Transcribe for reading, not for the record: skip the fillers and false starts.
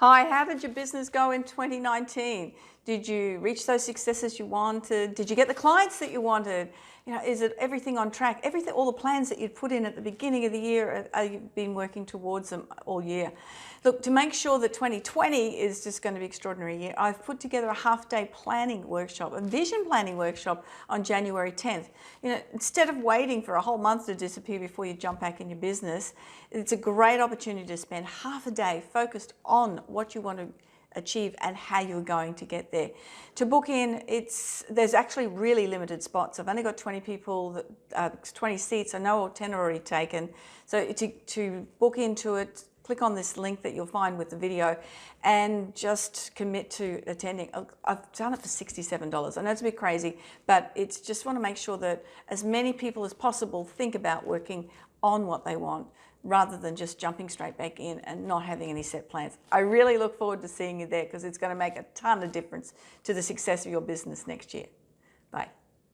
Hi, how did your business go in 2019? Did you reach those successes you wanted? Did you get the clients that you wanted? You know, is it everything on track? Everything, all the plans that you'd put in at the beginning of the year, are you been working towards them all year? Look, to make sure that 2020 is just going to be an extraordinary year, I've put together a half-day planning workshop, a vision planning workshop on January 10th. You know, instead of waiting for a whole month to disappear before you jump back in your business, it's a great opportunity to spend half a day focused on what you want to achieve and how you're going to get there. To book in, there's actually really limited spots. I've only got 20 people, 20 seats. I know 10 are already taken. So to book into it, click on this link that you'll find with the video and just commit to attending. I've done it for $67. I know it's a bit crazy, but it's just want to make sure that as many people as possible think about working on what they want rather than just jumping straight back in and not having any set plans. I really look forward to seeing you there because it's going to make a ton of difference to the success of your business next year. Bye.